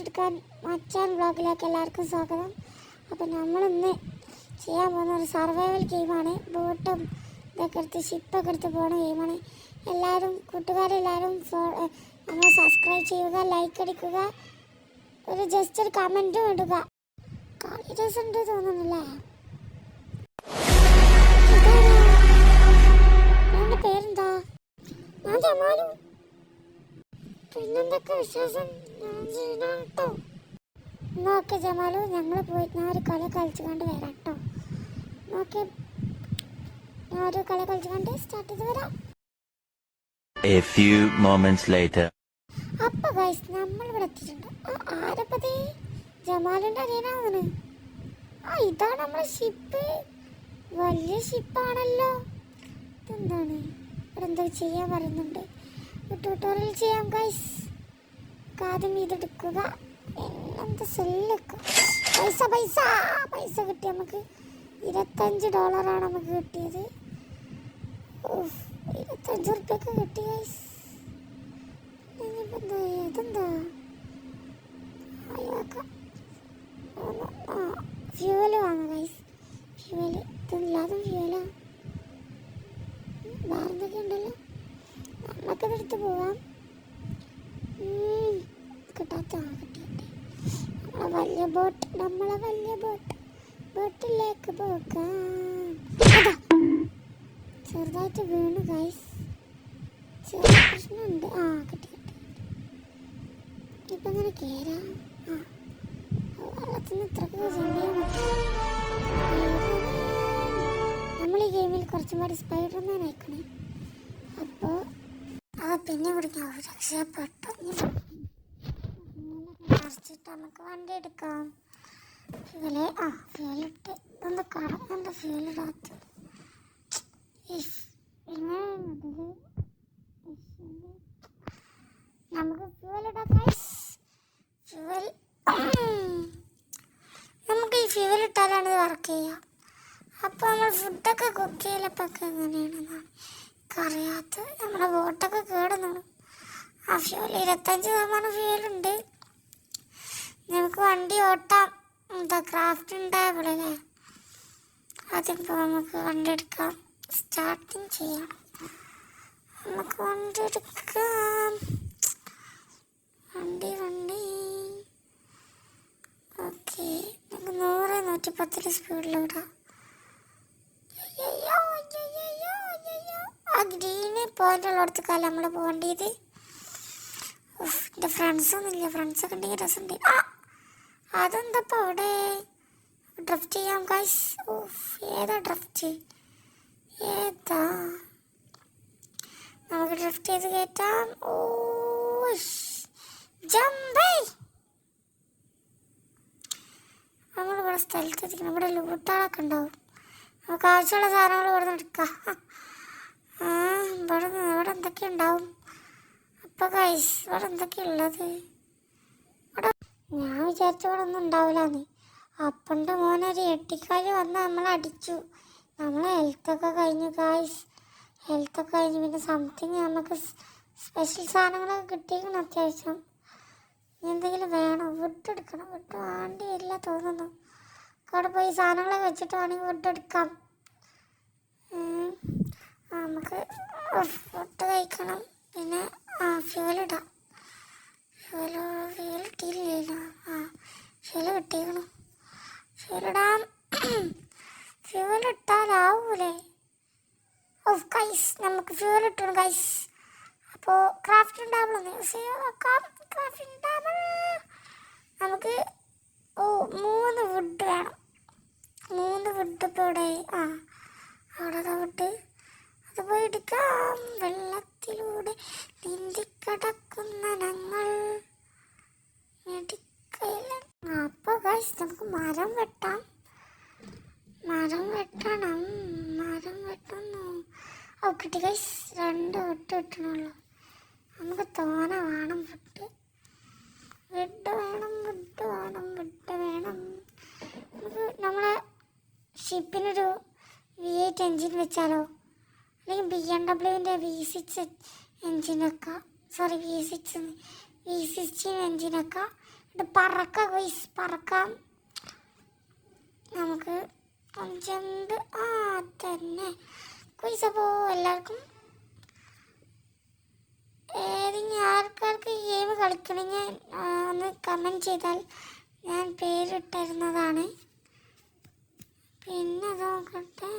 എടുക്കാൻ മച്ചാൻ വ്ളോഗിലേക്ക് എല്ലാവർക്കും സ്വാഗതം. അപ്പം നമ്മളിന്ന് ചെയ്യാൻ പോകുന്ന ഒരു സർവൈവൽ ഗെയിമാണ്. ബോട്ടും ഇതൊക്കെ എടുത്ത് ഷിപ്പൊക്കെ എടുത്ത് പോകുന്ന ഗെയിമാണ്. എല്ലാവരും കൂട്ടുകാരെല്ലാവരും നമ്മൾ സബ്സ്ക്രൈബ് ചെയ്യുക, ലൈക്ക് അടിക്കുക, ജസ്റ്റ് ഒരു കമൻറ്റും ഇടുക. കളി രസമുണ്ട് തോന്നുന്നില്ലേ? എൻ്റെ പേരെന്താ? ഞാൻ ജമാലു. പിന്നെന്തൊക്കെ വിശേഷം? ഞാൻ ജീനാണ് കേട്ടോ. നോക്കെ ജമാലു, ഞങ്ങൾ പോയി ഞാൻ ഒരു കളി കളിച്ചുകൊണ്ട് വരാം കേട്ടോ. നോക്കെ ഞാൻ ഒരു കളി കളിച്ചുകൊണ്ട് സ്റ്റാർട്ട് ചെയ്ത് വരാം. A few moments later. അപ്പൊ ഗൈസ് നമ്മളിവിടെ എത്തിയിട്ടുണ്ട്. ആരപ്പതേ? ജമാലിൻ്റെ അനിയനാണ്. ഇതാണ് നമ്മളെ ഷിപ്പ്. വലിയ ഷിപ്പാണല്ലോ. ഇതെന്താണ് ഇവിടെ എന്തോ ചെയ്യാൻ പറയുന്നുണ്ട്. ട്യൂട്ടോറിയൽ ചെയ്യാം ഗൈസ്. ആദ്യം ഇതെടുക്കുക, എന്താ സെല്ലെടുക്കുക. പൈസ പൈസ പൈസ കിട്ടി. നമുക്ക് $25 നമുക്ക് കിട്ടിയത്. 25 ഉറുപ്പ്യൊക്കെ കിട്ടി ഗൈസ്. ഇനിയിപ്പോൾ എന്താ ഇതെന്താ ഫ്യൂവല് വാങ്ങാം ഗൈസ്. ഫ്യൂവല് ഇതൊന്നുമില്ലാതും ഫ്യൂവലാ. വേറെന്തൊക്കെ ഉണ്ടല്ലോ, നമുക്കിതെടുത്ത് പോവാം. കിട്ടാത്ത കിട്ടി. നമ്മളെ വലിയ ബോട്ടിലേക്ക് പോകാം. ചെറുതായിട്ട് വീണു ഗൈസ്, ചെറിയ പ്രശ്നമുണ്ട്. കിട്ടി. ഇപ്പം ഇങ്ങനെ കയറാം. വെള്ളത്തിന് ഇത്രക്ക് ചെയ്യാൻ പറ്റും. നമ്മൾ ഈ ഗെയിമിൽ കുറച്ചും കൂടി സ്പൈഡർമാൻ ആയിക്കണേ. അപ്പോൾ പിന്നെ കുടിക്കാം. രക്ഷപ്പെട്ടു. മറിച്ചിട്ട് നമുക്ക് വണ്ടി എടുക്കാം. ഫ്യൂലിട്ട് ഒന്ന് കടന്നുണ്ട്. ഫ്യൂലിടാത്ത നമുക്ക് ഫ്യൂലിടാം ഗൈസ്. ഫ്യൂവൽ നമുക്ക് ഈ ഫ്യൂവൽ ഇട്ടാലാണ് ഇത് വർക്ക് ചെയ്യുക. അപ്പോൾ നമ്മൾ ഫുഡൊക്കെ കുക്ക് ചെയ്യലപ്പൊക്കെ എങ്ങനെയാണെന്നാണ് അറിയാത്തത്. നമ്മുടെ ബോട്ടൊക്കെ കേടുന്നാണ്. ഫ്യൂവൽ 25% ഫ്യൂവലുണ്ട്. നമുക്ക് വണ്ടി ഓട്ടാം. ക്രാഫ്റ്റ് ഉണ്ടായപ്പോഴല്ലേ ആദ്യം ഇപ്പോൾ നമുക്ക് വണ്ടി എടുക്കാം. സ്റ്റാർട്ടിങ് ചെയ്യണം. നമുക്ക് വണ്ടി എടുക്കാം. വണ്ടി ഓക്കെ. നമുക്ക് 100-110 സ്പീഡിൽ വിടാം. ഗ്രീന് പോയിന്റ് ഉള്ളിടത്തേക്കല്ല നമ്മൾ പോകേണ്ടത്. എൻ്റെ ഫ്രണ്ട്സൊന്നുമില്ല. ഫ്രണ്ട്സൊക്കെ ഉണ്ടെങ്കിൽ രസമുണ്ട്. അതെന്തപ്പോൾ അവിടെ ഡ്രിഫ്റ്റ് ചെയ്യാം ഗൈസ്. ഏതാ ഡ്രിഫ്റ്റ്? നമുക്ക് ഡ്രിഫ്റ്റ് ചെയ്ത് കയറ്റാം. ജമ്പേ. നമ്മളിവിടെ സ്ഥലത്തെത്തിക്കണം. ഇവിടെ ലൂട്ടാളൊക്കെ ഉണ്ടാവും. നമുക്ക് ആവശ്യമുള്ള സാധനങ്ങൾ ഇവിടെ നിന്ന് എടുക്കാം. ഇവിടെ എന്തൊക്കെ ഉണ്ടാവും? അപ്പോൾ ഗൈസ് ഇവിടെ എന്തൊക്കെയാണ് ഉള്ളത്? ഞാൻ വിചാരിച്ച ഇവിടെ ഒന്നും ഉണ്ടാവില്ലാന്ന്. അപ്പൻ്റെ മോനൊരു എട്ടിക്കാല് വന്ന് നമ്മളടിച്ചു. നമ്മളെ ഹെൽത്തൊക്കെ കഴിഞ്ഞു ഗൈസ്. ഹെൽത്തൊക്കെ കഴിഞ്ഞ് പിന്നെ സംതിങ് നമുക്ക് സ്പെഷ്യൽ സാധനങ്ങളൊക്കെ കിട്ടിയിരിക്കണം. അത്യാവശ്യം എന്തെങ്കിലും വേണം. വുഡ് എടുക്കണം. വുഡ് വേണ്ടി വരില്ല തോന്നുന്നു. അവിടെ പോയി സാധനങ്ങളൊക്കെ വെച്ചിട്ട് വേണമെങ്കിൽ വുഡ് എടുക്കാം. നമുക്ക് ഫുഡ് കഴിക്കണം. പിന്നെ ഫ്യൂവലിടാം. ഫ്യൂവൽ ഇട്ടില്ലല്ലോ. ഫ്യൂവൽ കിട്ടിയിരിക്കണം. ഫ്യൂവലിടാം. ഫ്യൂവൽ ഇട്ടാലാവൂലേ? ഗൈസ് നമുക്ക് ഫ്യൂവൽ ഇട്ടണം ഗൈസ്. അപ്പോൾ ക്രാഫ്റ്റ് ഉണ്ടാവുള്ളൂ. യൂസ് ചെയ്യാം. ക്രാഫ്റ്റ് ഉണ്ടാവുമ്പോൾ നമുക്ക് 3 വുഡ് വേണം. 3 വുഡ് ഇപ്പോൾ ഇവിടെ അവിടെ വുഡ് അത് പോയി എടുക്കാം. വെള്ളത്തിലൂടെ നീന്തിക്കടക്കുന്ന ഞങ്ങൾ അപ്പോൾ ഗൈസ് നമുക്ക് മരം വെട്ടാം. മരം വെട്ടുന്നു. കിട്ടി ഗൈസ്. 2 വുഡ് കിട്ടണുള്ളൂ. നമുക്ക് തോന വേണം. വുഡ് വേണം. നമുക്ക് നമ്മളെ ഷിപ്പിനൊരു V8 എൻജിൻ വെച്ചാലോ? അല്ലെങ്കിൽ BMW V6 എൻജിനൊക്കെ V16 എൻജിനൊക്കെ ഇത് പറക്കാം ഗൈസ്, പറക്കാം. നമുക്ക് ജമ്പ് തന്നെ ഗൈസ്. അപ്പോൾ എല്ലാവർക്കും ഏതെങ്കിലും ആൾക്കാർക്ക് ഈ ഗെയിം കളിക്കണമെങ്കിൽ ഒന്ന് കമൻറ്റ് ചെയ്താൽ ഞാൻ പേരിട്ടിരുന്നതാണ്. പിന്നെ നോക്കട്ടെ.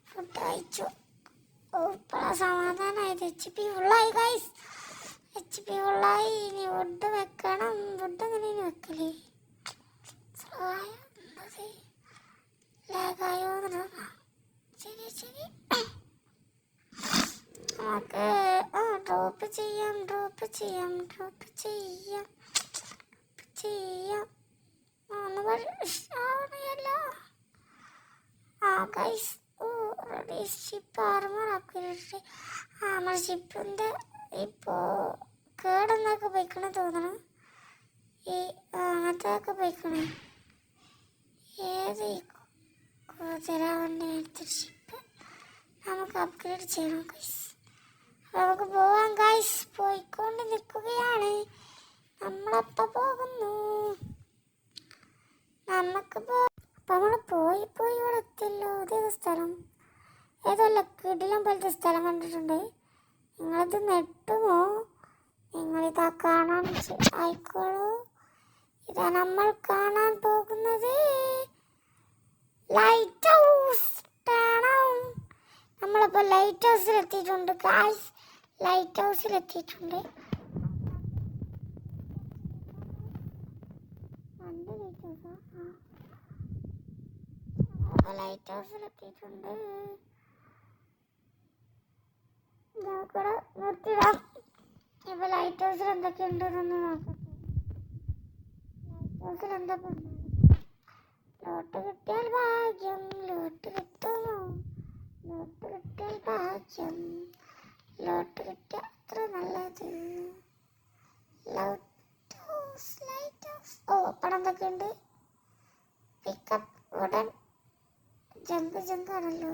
ഫുഡ് കഴിച്ചു. ഇപ്പോഴാണ് സമാധാനമായത്. HP ഫുള്ളായി ഗൈസ്, HP ഫുള്ളായി. ഇനി ഫുഡ് വെക്കണം. ഫുഡ് എങ്ങനെ ഇനി വെക്കലേ? സ്ലോ ആയോ, ലാഗായോ? ശരി ശരി, നമുക്ക് ഡ്രോപ്പ് ചെയ്യാം. Guys, ship armour upgrade. നമ്മുടെ ഷിപ്പിൻ്റെ ഇപ്പോൾ കേടെന്നൊക്കെ പോയിക്കണ തോന്നണം. ഈ അങ്ങനത്തെയൊക്കെ പോയിക്കണേ. ഏത് കുതിരാവണ്ടി എടുത്തൊരു ഷിപ്പ് നമുക്ക് അപ്ഗ്രേഡ് ചെയ്യണം ഗൈസ്. നമുക്ക് പോവാം ഗൈസ്. പോയിക്കൊണ്ട് നിൽക്കുകയാണ്. നമ്മളപ്പോൾ പോകുന്നു. അപ്പം നമ്മൾ പോയി ഇവിടെ എത്തില്ലോ. ഇതേത് സ്ഥലം? ഏതോ ലക്കിടിലും പോലത്തെ സ്ഥലം കണ്ടിട്ടുണ്ട്. നിങ്ങളിത് നെട്ടുമോ? നിങ്ങളിതാ കാണാൻ ആയിക്കോളൂ. ഇതാ നമ്മൾ കാണാൻ പോകുന്നത് ലൈറ്റ് ഹൗസ്. നമ്മളിപ്പോൾ ലൈറ്റ് ഹൗസിലെത്തിയിട്ടുണ്ട് ഗായ്സ്. ലൈറ്റ് ഹൗസിലെത്തിയിട്ടുണ്ട്. ലൈറ്റ് ഹൗസിലെത്തിയിട്ടുണ്ട്. നമുക്കിവിടെ നിർത്തിടാം. ഇപ്പൊ ലൈറ്റ് ഹൗസിൽ എന്തൊക്കെയുണ്ടെന്നൊന്ന് നോക്കട്ടെ. ലൈറ്റ് ഹൗസിൽ എന്താ ലോട്ട് കിട്ടിയാൽ ഭാഗ്യം. ലോട്ട് കിട്ടുമോ? ലോട്ട് കിട്ടിയാൽ ഭാഗ്യം. ലോട്ട് കിട്ടിയാൽ അത്ര നല്ലത്. Light house. പണം എന്തൊക്കെയുണ്ട്? പിക്കപ്പ് ഉടൻ ജങ്ക് ആണല്ലോ.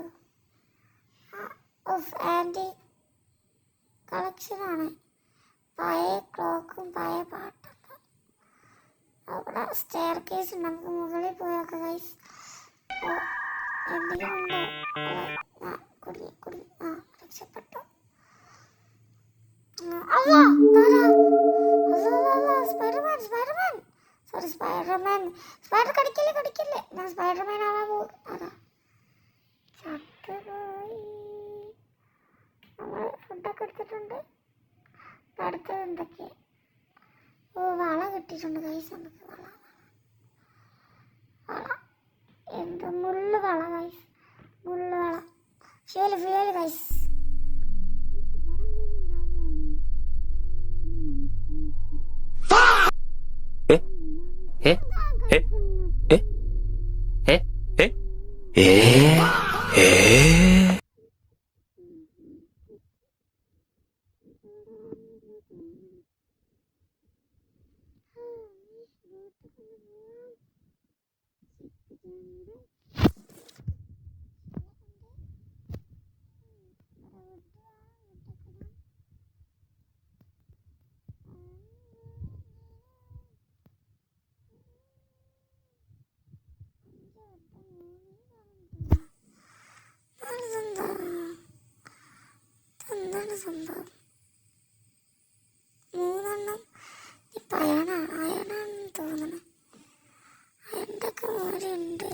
ആൻറ്റി കളക്ഷനാണ്. പഴയ ക്ലോക്കും പഴയ പാട്ടൊക്കെ. അവിടെ സ്റ്റെയർ കേസ് ഉണ്ട്. നമുക്ക് മുകളിൽ പോയൊക്കെ ഗൈസ്. എന്തെങ്കിലും ഉണ്ടോ? കുടുങ്ങി രക്ഷപ്പെട്ടു. സ്പൈഡർ കടിക്കല്ലേ. ഞാൻ സ്പൈഡർമാൻ ആവാൻ പോകും. അതാ ചത്തുപോയി. നമ്മൾ ഫുഡൊക്കെ എടുത്തിട്ടുണ്ട്. അടുത്തത് എന്തൊക്കെയാ? വള കിട്ടിയിട്ടുണ്ട് ഗൈസ്. നമുക്ക് വള എന്ത് മുള്ളു വള ഗൈസ്. മുള്ളു വള. Fuel guys. എന്താണ് സംഭവം? 3 ഇപ്പം അയണാണെന്ന് തോന്നണേ. എന്തൊക്കെ മോരുണ്ട്.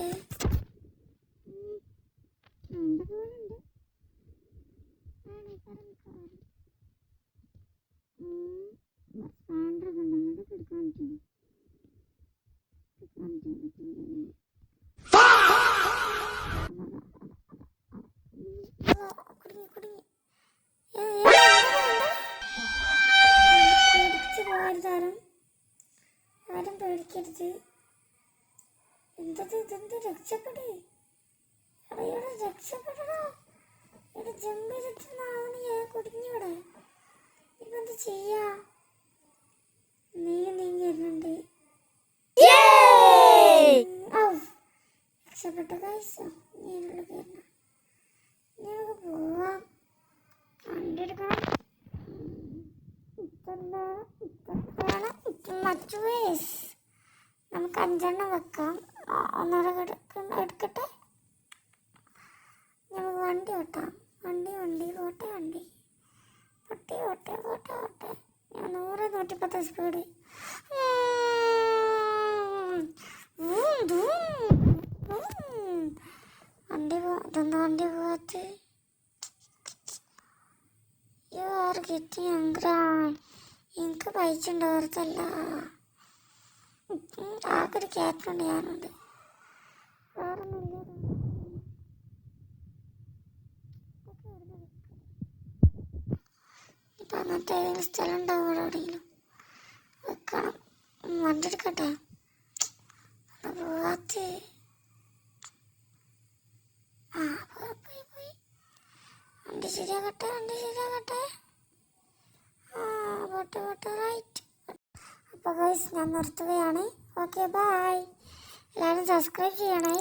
കുടുങ്ങി ആരും പേടിക്കരുത്. ഇതെന്ത് രക്ഷപ്പെടേ. ഇവിടെ രക്ഷപ്പെടണോ? ഇവിടെ ജമ്പിലെത്തുന്നാവണിയെ. കുടുങ്ങിവിടെ. ഇപ്പൊ എന്ത് ചെയ്യാ? നീങ്ങി വരുന്നുണ്ട്. രക്ഷപ്പെട്ട കാഴ്ച. നീനുള്ള കയറണം. നമുക്ക് പോവാം. വണ്ടി എടുക്കണം. ഇത്ര മച്ചു വേസ് നമുക്ക് 5 വെക്കാം. ഒന്നര എടുക്കട്ടെ. നമുക്ക് വണ്ടി ഓട്ടാം. വണ്ടി പോട്ടെ. പോട്ടെ. ഞാൻ 100-110 സ്പീഡ്. വണ്ടി പോവാത്ത. You are getting hungry. എനിക്ക് പൈച്ചുണ്ട് വെറുതല്ല. ആകെ ഒരു ക്യാറ്റുണ്ട് ഞാനുണ്ട്. വേറൊന്നുമില്ല. ഇപ്പം അങ്ങനത്തെ ഏതെങ്കിലും സ്ഥലം ഉണ്ടാവും ഇവിടെ എവിടെയെങ്കിലും വെക്കണം. വണ്ടി എടുക്കട്ടെ. പോവാത്ത. പോയി. വണ്ടി ശരിയാകട്ടെ. പോട്ടെ റൈറ്റ്. അപ്പോൾ ഗൈസ് ഞാൻ നിർത്തുകയാണ്. Okay bye. എല്ലാവരും സബ്സ്ക്രൈബ് ചെയ്യണേ.